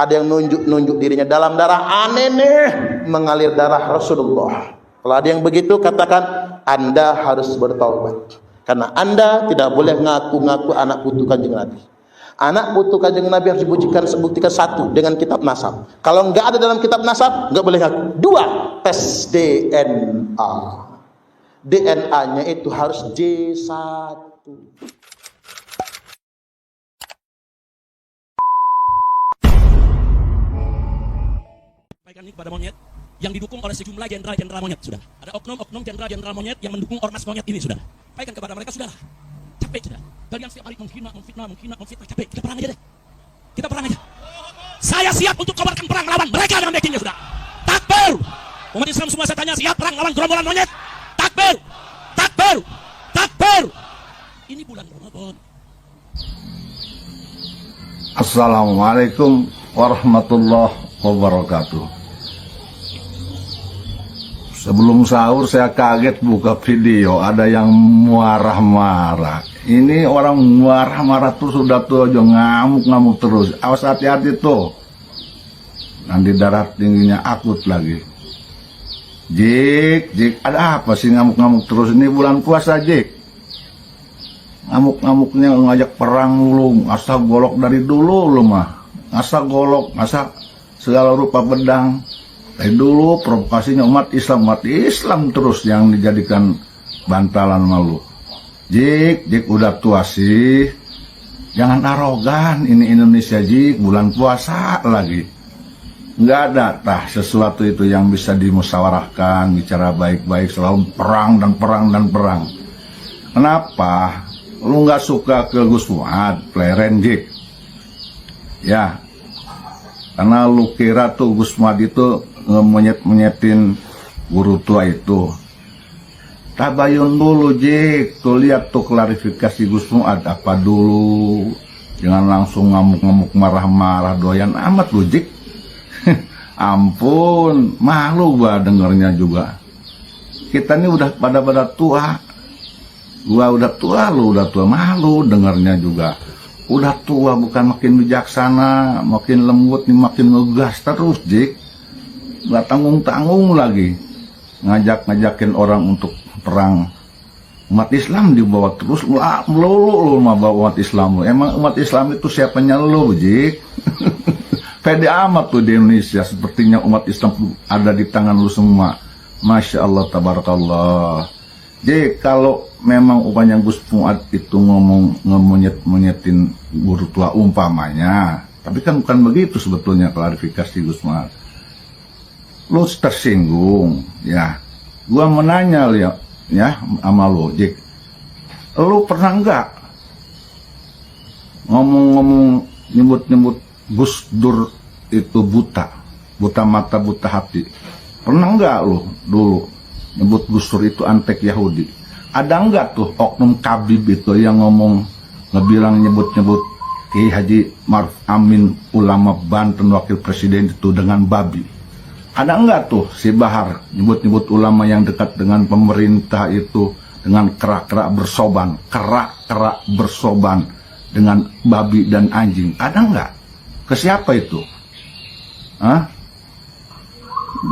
Ada yang nunjuk dirinya dalam darah, aneh nih, mengalir darah Rasulullah. Kalau ada yang begitu, katakan Anda harus bertaubat. Karena Anda tidak boleh ngaku-ngaku anak putu Kanjeng Nabi. Anak putu Kanjeng Nabi harus dibuktikan satu dengan kitab nasab. Kalau enggak ada dalam kitab nasab, enggak boleh ngaku. Dua, tes DNA. DNA-nya itu harus J1. Sampaikan ini kepada monyet yang didukung oleh sejumlah jenderal-jenderal monyet, sudah. Ada oknum-oknum jenderal-jenderal monyet yang mendukung ormas monyet ini, sudah. Sampaikan kepada mereka, sudah. Capek, sudah. Kalian setiap hari menghina, memfitnah, capek. Kita perang aja deh. Kita perang aja. Saya siap untuk kobarkan perang lawan mereka dengan backingnya, sudah. Takbir. Umat Islam semua saya tanya, siap perang lawan gerombolan monyet? Takbir. Takbir. Takbir. Ini bulan Ramadan. Assalamualaikum warahmatullahi wabarakatuh. Sebelum sahur saya kaget buka video, ada yang marah-marah. Ini orang marah-marah tuh sudah tuh aja ngamuk-ngamuk terus. Awas hati-hati tuh. Nanti darah tingginya akut lagi. Jik, ada apa sih ngamuk-ngamuk terus? Ini bulan puasa, Jik. Ngamuk-ngamuknya ngajak perang lu, asal golok dari dulu lu mah. Asal golok, asal segala rupa pedang. Dari dulu provokasinya umat Islam terus yang dijadikan bantalan malu. Jik, udah tua sih. Jangan arogan, ini Indonesia, Jik, bulan puasa lagi. Nggak ada sesuatu itu yang bisa dimusyawarahkan, bicara baik-baik, selalu perang dan perang. Kenapa? Lu nggak suka ke Gus Fuad, pleren, Jik? Ya, karena lu kira tuh Gus Fuad itu ngemenyet-menyetin guru tua itu. Tabayun dulu, Jik. Tuh lihat tuh klarifikasi Gus Fuad apa dulu. Jangan langsung ngamuk-ngamuk marah-marah doyan amat lu, Jik. Ampun, malu gua dengernya juga. Kita ini udah pada tua. Gua udah tua, lu udah tua, malu dengernya juga. Udah tua bukan makin bijaksana, makin lembut nih, makin ngegas terus, Jik. Nggak tanggung-tanggung lagi ngajakin orang untuk perang. Umat Islam dibawa terus, melulu lu bawa umat Islam lu. Emang umat Islam itu siapanya lu, Jik? Pede amat tuh di Indonesia, sepertinya umat Islam ada di tangan lu semua. Masya Allah, tabarakallah. Jadi kalau memang upanya Gus Fuad itu ngomong ngemonyetin guru tua umpamanya, tapi kan bukan begitu sebetulnya klarifikasi Gus Fuad. Lu tersinggung, ya. Gua menanya ya sama lu, Jik. Lu pernah enggak ngomong-ngomong nyebut Gus Dur itu buta mata, buta hati? Pernah enggak lu dulu nyebut Gus Dur itu antek Yahudi? Ada enggak tuh oknum Kabib itu yang ngebilang nyebut Kiai Haji Maruf Amin, ulama Banten, wakil presiden itu dengan babi? Ada enggak tuh si Bahar nyebut ulama yang dekat dengan pemerintah itu dengan kerak-kerak bersoban dengan babi dan anjing? Ada enggak? Ke siapa itu? Hah?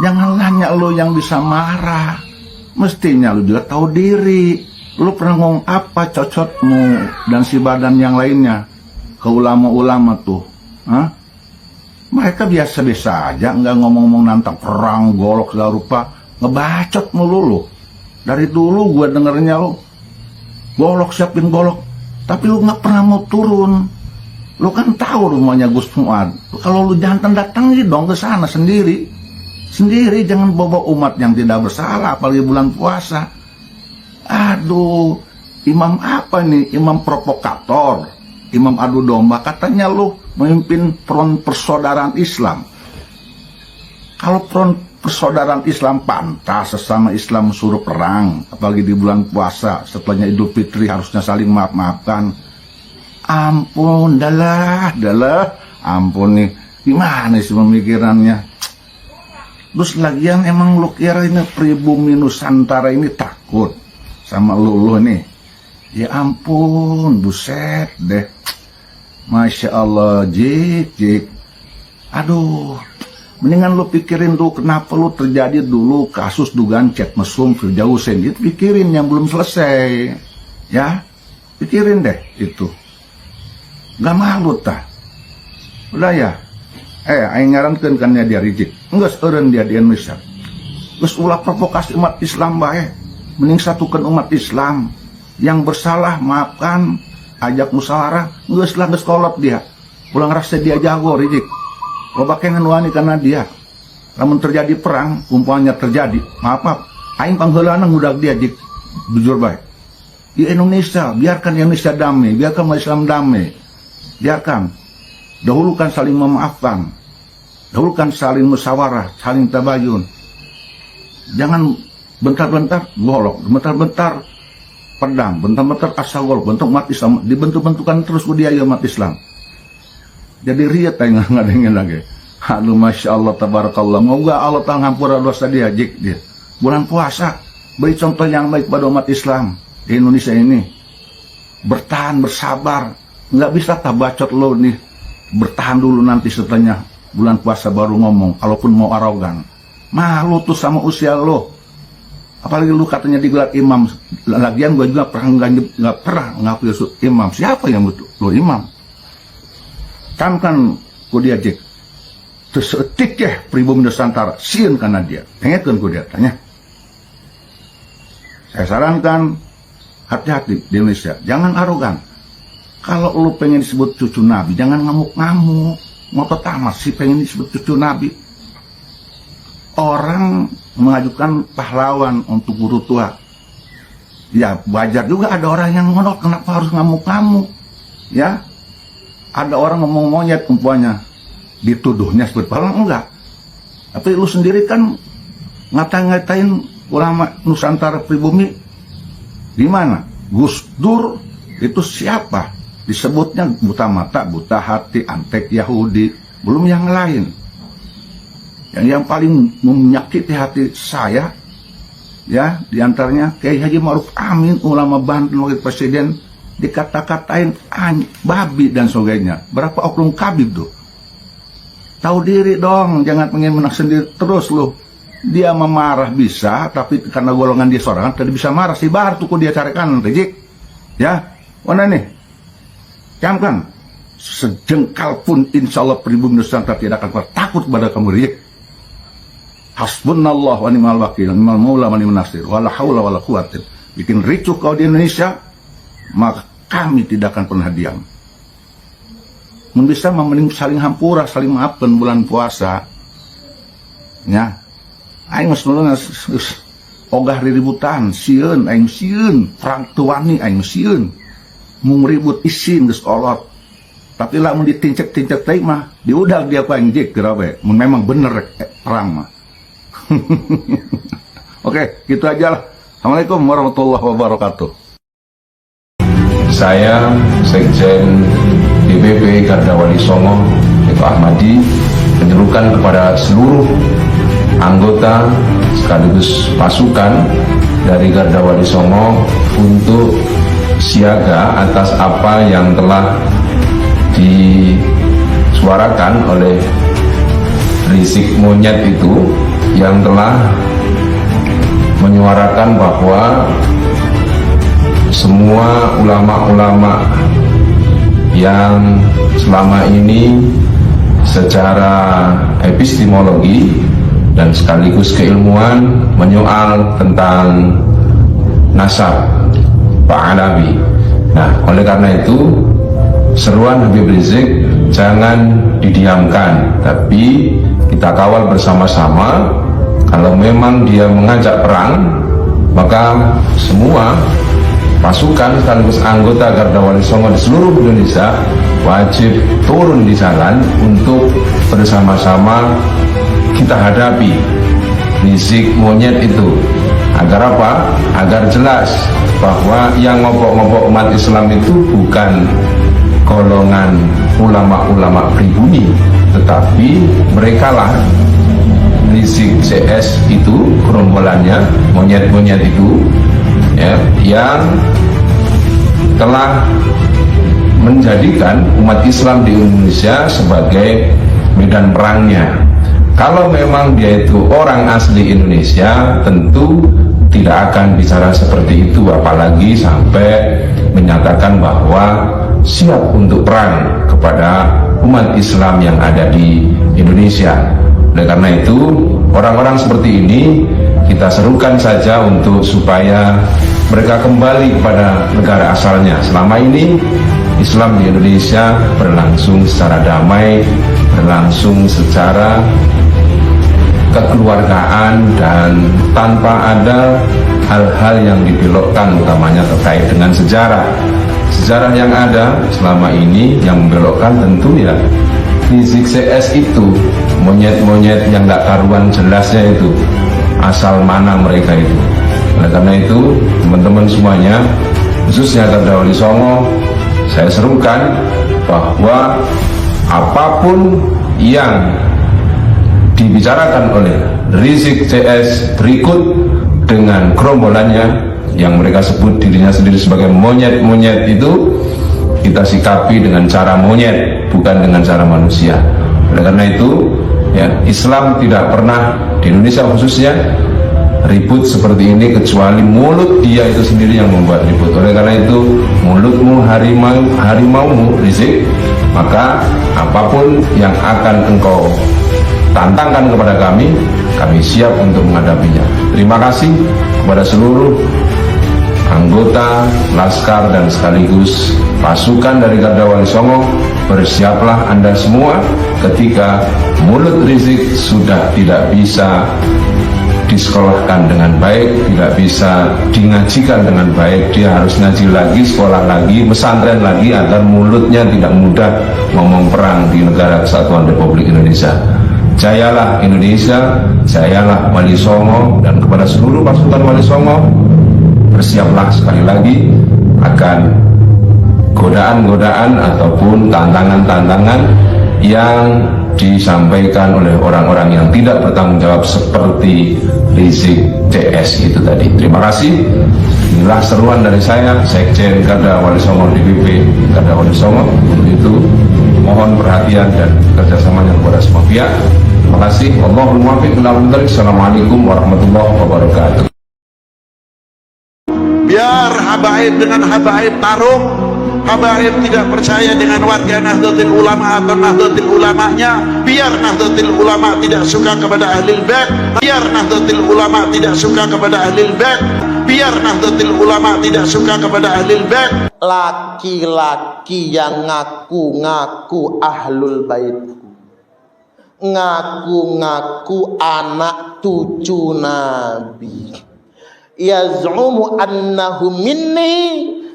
Jangan nanya lo yang bisa marah. Mestinya lo juga tahu diri. Lo pernah ngomong apa cocotmu dan si badan yang lainnya ke ulama-ulama tuh? Hah? Mereka biasa-biasa aja, nggak ngomong-ngomong nantang perang, golok, segala rupa. Ngebacot mulu lo. Dari dulu gue dengernya lo golok, siapin golok. Tapi lo nggak pernah mau turun. Lo kan tahu rumahnya Gus Fuad. Kalau lo jantan datangi dong ke sana sendiri. Jangan bawa umat yang tidak bersalah, apalagi bulan puasa. Aduh, imam apa nih? Imam provokator, imam adu domba. Katanya lo memimpin front persaudaraan Islam. Kalau front persaudaraan Islam pantas sesama Islam suruh perang, apalagi di bulan puasa, setelahnya Idul Fitri harusnya saling maaf-maafkan. Ampun, dalah, ampun nih, gimana sih pemikirannya? Terus lagian emang lu kira ini pribumi Nusantara ini takut sama lu nih? Ya ampun, buset deh. Masya Allah, Jik. Aduh, mendingan lu pikirin tuh kenapa lu terjadi dulu kasus dugaan chat mesum Firdaus Hussein. Itu pikirin yang belum selesai. Ya, pikirin deh itu. Gak malu tah. Udah ya. Aing ngarankeun kan dia rijik. Enggeus eureun dia di Indonesia. Geus ulah provokasi umat Islam bae. Mending satukan umat Islam. Yang bersalah maafkan, ajak musyawarah, geus lah geus kolot dia. Ulah ngerasa dia jago rijik. Loba kengan wani karena dia. Lamun terjadi perang, umpamanya terjadi, maaf, aing pangheulana ngudag dia jik jujur bae. Di Indonesia, biarkan Indonesia damai, biarkan umat Islam damai. Biarkan. Dahulukan saling memaafkan. Dahulukan saling musyawarah, saling tabayun. Jangan bentar-bentar golok, bentar-bentar pedang, bentar-bentar asal-golok, bentuk umat Islam, dibentuk-bentukan terus dia ya umat Islam. Jadi riat aing ngadengin lagi. Aduh, Masya Allah, tabarakallah. Moga Allah Ta'ala ngampura dosa dia, jik dia. Bulan puasa, beri contoh yang baik pada umat Islam di Indonesia ini. Bertahan, bersabar. Nggak bisa tabacot lo nih. Bertahan dulu nanti setelahnya bulan puasa baru ngomong. Kalaupun mau arogan. Malu tuh sama usia lo. Apalagi lu katanya digelar imam. Lagian gue juga nggak pernah ngaku imam. Siapa yang betul? Lo imam. Kan ku diajak. Terus setik ya pribumi Nusantara. Sieun karena dia. Pengen ku dia tanya. Saya sarankan hati-hati di Indonesia. Jangan arogan. Kalau lu pengen disebut cucu Nabi, jangan ngamuk-ngamuk. Ngotot amat sih pengen disebut cucu Nabi. Orang mengajukan pahlawan untuk guru tua. Ya wajar juga ada orang yang ngonok, kenapa harus ngamuk-ngamuk. Ya, ada orang ngomong monyet umpamanya, dituduhnya seperti pahlawan, enggak. Tapi lu sendiri kan ngata-ngatain ulama Nusantara pribumi. Di mana? Gus Dur itu siapa? Disebutnya buta mata, buta hati, antek Yahudi, belum yang lain. Yang paling menyakiti hati saya, ya, diantaranya Kiai Haji Ma'ruf Amin, ulama Banten, wakil presiden, dikata-katain babi dan sebagainya. Berapa oknum kabib tuh? Tahu diri dong, jangan pengen menang sendiri terus loh. Dia memarah bisa, tapi karena golongan dia sorangan, tadi bisa marah si bar tuh dia carikan, rejik, ya, mana nih? Camkan, sejengkal pun insya Allah pribumi Nusantara tidak akan pernah takut kepada kamu, rejik. Hasbunallah wa ni'mal wakil, ni'mal maula wa ni'mal nasir, wala haula wala quwwata. Bikin ricuh kau di Indonesia, maka kami tidak akan pernah diam. Bisa mending saling hampura, saling maafkan bulan puasa. Ya, aing mas nulungan ogah riributan, sieun, aing sieun, perang tuani aing sieun, mung ribut isin geus olot. Tapi lah mun ditincek-tincek teh mah, diudag dia ku aing jik gerawe. Mun memang bener perang mah. Oke, gitu aja lah. Assalamualaikum warahmatullahi wabarakatuh. Saya Sekjen DPP Garda Wali Songo yaitu Ahmadi menyerukan kepada seluruh anggota sekaligus pasukan dari Garda Wali Songo untuk siaga atas apa yang telah disuarakan oleh Rizik Monyet itu, yang telah menyuarakan bahwa semua ulama-ulama yang selama ini secara epistemologi dan sekaligus keilmuan menyoal tentang nasab Pak Alawi. Nah, oleh karena itu seruan Habib Rizik jangan didiamkan, tapi kita kawal bersama-sama. Kalau memang dia mengajak perang, maka semua pasukan sekaligus anggota Garda Wali Songo di seluruh Indonesia wajib turun di jalan untuk bersama-sama kita hadapi Rizik Monyet itu. Agar apa? Agar jelas bahwa yang ngobok-ngobok umat Islam itu bukan golongan ulama-ulama pribumi, tetapi merekalah Rizik CS itu, gerombolannya, monyet-monyet itu, ya, yang telah menjadikan umat Islam di Indonesia sebagai medan perangnya. Kalau memang dia itu orang asli Indonesia, tentu tidak akan bicara seperti itu, apalagi sampai menyatakan bahwa siap untuk perang kepada umat Islam yang ada di Indonesia. Oleh karena itu, orang-orang seperti ini kita serukan saja untuk supaya mereka kembali kepada negara asalnya. Selama ini Islam di Indonesia berlangsung secara damai, berlangsung secara kekeluargaan dan tanpa ada hal-hal yang dibelokkan, utamanya terkait dengan sejarah. Sejarah yang ada selama ini yang membelokkan tentu ya Rizik CS itu, monyet-monyet yang gak karuan jelasnya itu, asal mana mereka itu. Oleh karena itu, teman-teman semuanya, khususnya Garda Wali Songo, saya serukan bahwa apapun yang dibicarakan oleh Rizik CS berikut dengan gerombolannya yang mereka sebut dirinya sendiri sebagai monyet-monyet itu, kita sikapi dengan cara monyet, bukan dengan cara manusia. Oleh karena itu ya, Islam tidak pernah di Indonesia khususnya ribut seperti ini, kecuali mulut dia itu sendiri yang membuat ribut. Oleh karena itu, mulutmu harimaumu Rizik, maka apapun yang akan engkau tantangkan kepada kami siap untuk menghadapinya. Terima kasih kepada seluruh anggota Laskar dan sekaligus pasukan dari Garda Wali Songo. Bersiaplah Anda semua ketika mulut Rizik sudah tidak bisa disekolahkan dengan baik, tidak bisa dingajikan dengan baik. Dia harus ngaji lagi, sekolah lagi, pesantren lagi, agar mulutnya tidak mudah ngomong perang di negara Kesatuan Republik Indonesia. Jayalah Indonesia, jayalah Wali Songo, dan kepada seluruh pasukan Wali Songo, bersiaplah sekali lagi akan godaan-godaan ataupun tantangan-tantangan yang disampaikan oleh orang-orang yang tidak bertanggung jawab seperti Rizik CS itu tadi. Terima kasih. Inilah seruan dari saya, Sekjen Garda Wali Songo DPP Garda Wali Songo. Untuk itu mohon perhatian dan kerjasamanya kepada semua pihak. Terima kasih. Allahumma muwaffiq ila aqwamit. Assalamualaikum warahmatullahi wabarakatuh. Biar habaib dengan habaib tarung, habaib tidak percaya dengan warga Nahdlatul Ulama atau Nahdlatul Ulamanya. Biar Nahdlatul Ulama tidak suka kepada Ahlul Bait, biar Nahdlatul Ulama tidak suka kepada Ahlul Bait, biar Nahdlatul Ulama tidak suka kepada Ahlul Bait. Laki-laki yang ngaku-ngaku Ahlul Bait, ngaku-ngaku anak cucu Nabi, yaz'umu annahu minni,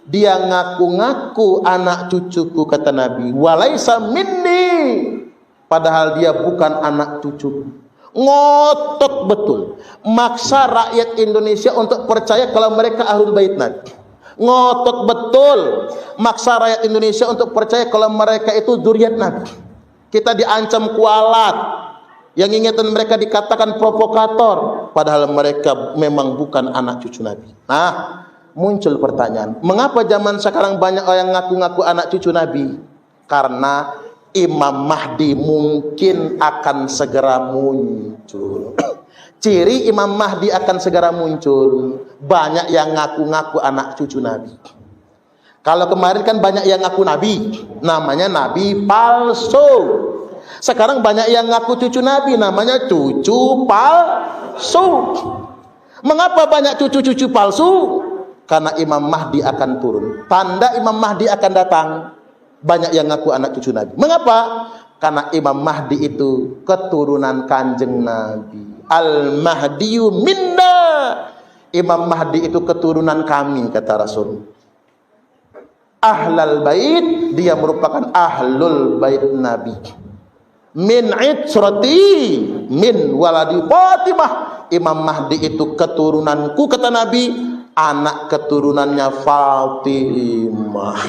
dia ngaku-ngaku anak cucuku kata Nabi, walaisa minni, padahal dia bukan anak cucuku. Ngotot betul, maksa rakyat Indonesia untuk percaya kalau mereka Ahlul Bait Nabi. Ngotot betul, maksa rakyat Indonesia untuk percaya kalau mereka itu dzurriyyat Nabi. Kita diancam kualat, yang ingatan mereka dikatakan provokator, padahal mereka memang bukan anak cucu Nabi. Nah, muncul pertanyaan, mengapa zaman sekarang banyak orang ngaku-ngaku anak cucu Nabi? Karena Imam Mahdi mungkin akan segera muncul. Ciri Imam Mahdi akan segera muncul, banyak yang ngaku-ngaku anak cucu Nabi. Kalau kemarin kan banyak yang ngaku Nabi, namanya Nabi palsu. Sekarang banyak yang ngaku cucu Nabi, namanya cucu palsu. Mengapa banyak cucu-cucu palsu? Karena Imam Mahdi akan turun, tanda Imam Mahdi akan datang. Banyak yang ngaku anak cucu Nabi. Mengapa? Karena Imam Mahdi itu keturunan Kanjeng Nabi. Al-Mahdiyu minna, Imam Mahdi itu keturunan kami kata Rasul. Ahlul Bait, dia merupakan Ahlul Bait Nabi. Min itrati min waladi Fatimah, Imam Mahdi itu keturunanku kata Nabi, anak keturunannya Fatimah.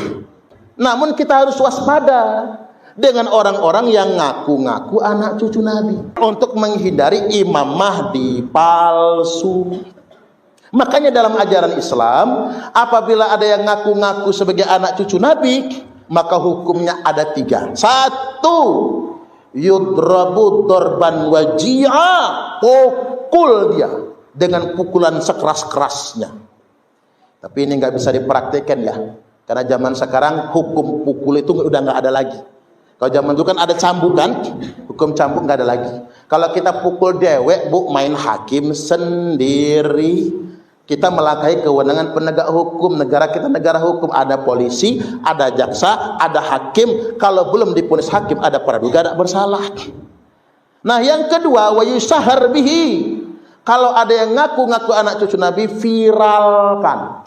Namun kita harus waspada dengan orang-orang yang ngaku-ngaku anak cucu Nabi, untuk menghindari Imam Mahdi palsu. Makanya dalam ajaran Islam, apabila ada yang ngaku-ngaku sebagai anak cucu Nabi, maka hukumnya ada 3. 1, yudrabu dorban waji'a, pukul dia dengan pukulan sekeras-kerasnya. Tapi ini nggak bisa dipraktekkan ya, karena zaman sekarang hukum pukul itu udah nggak ada lagi. Kalau zaman dulu kan ada cambuk kan, hukum cambuk nggak ada lagi. Kalau kita pukul dewek, bu, main hakim sendiri. Kita melangkahi kewenangan penegak hukum. Negara kita negara hukum, ada polisi, ada jaksa, ada hakim. Kalau belum dipunis hakim, ada praduga tidak bersalah. Nah, yang kedua, wa yusahhar bihi. Kalau ada yang ngaku-ngaku anak cucu Nabi, viralkan.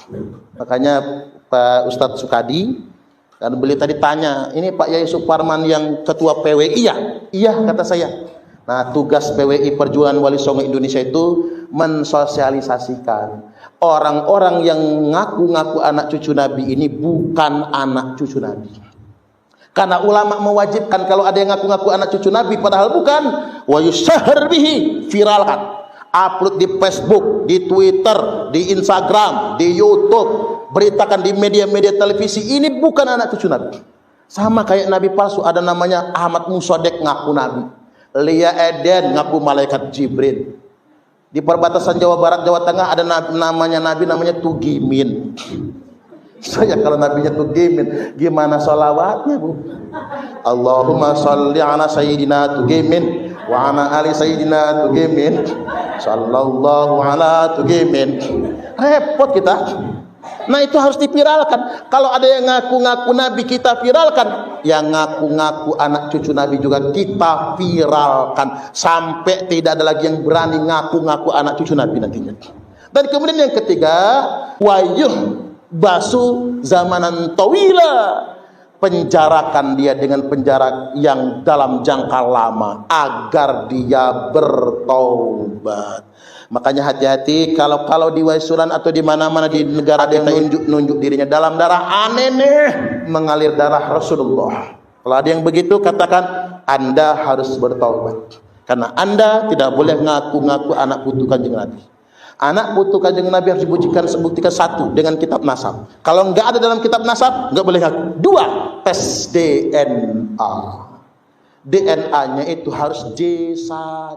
Makanya Pak Ustadz Sukadi, dan beliau tadi tanya, ini Pak Yai Suparman yang ketua PWI ya? Iya, kata saya. Nah, tugas PWI Perjuangan Wali Songo Indonesia itu mensosialisasikan orang-orang yang ngaku-ngaku anak cucu Nabi ini bukan anak cucu Nabi. Karena ulama mewajibkan kalau ada yang ngaku-ngaku anak cucu Nabi padahal bukan, wa yusahhar bihi, viralkan. Upload di Facebook, di Twitter, di Instagram, di YouTube, beritakan di media-media televisi, ini bukan anak cucu Nabi. Sama kayak Nabi palsu, ada namanya Ahmad Musodek ngaku Nabi, Lia Eden ngaku malaikat Jibril. Di perbatasan Jawa Barat, Jawa Tengah ada namanya Nabi namanya Tugimin. Saya kalau nabinya Tugimin, gimana sholawatnya, bu? Allahumma sholli ala sayyidina Tugimin wa ala ali sayyidina Tugimin sallallahu ala Tugimin. Repot kita. Nah, itu harus dipiralkan. Kalau ada yang ngaku-ngaku Nabi, kita viralkan. Yang ngaku-ngaku anak cucu Nabi juga kita viralkan, sampai tidak ada lagi yang berani ngaku-ngaku anak cucu Nabi nantinya. Dan kemudian yang ketiga, wayuh basu zamanan tawila, penjarakan dia dengan penjara yang dalam jangka lama agar dia bertaubat. Makanya hati-hati kalau di Waisulan atau di mana-mana di negara kita nunjuk dirinya dalam darah aneh mengalir darah Rasulullah. Kalau ada yang begitu, katakan Anda harus bertaubat, karena Anda tidak boleh ngaku-ngaku anak putu Kanjeng Nabi. Anak putu Kanjeng Nabi harus dibuktikan satu dengan kitab nasab. Kalau enggak ada dalam kitab nasab, enggak boleh ngaku. Dua, tes DNA. DNA-nya itu harus J1.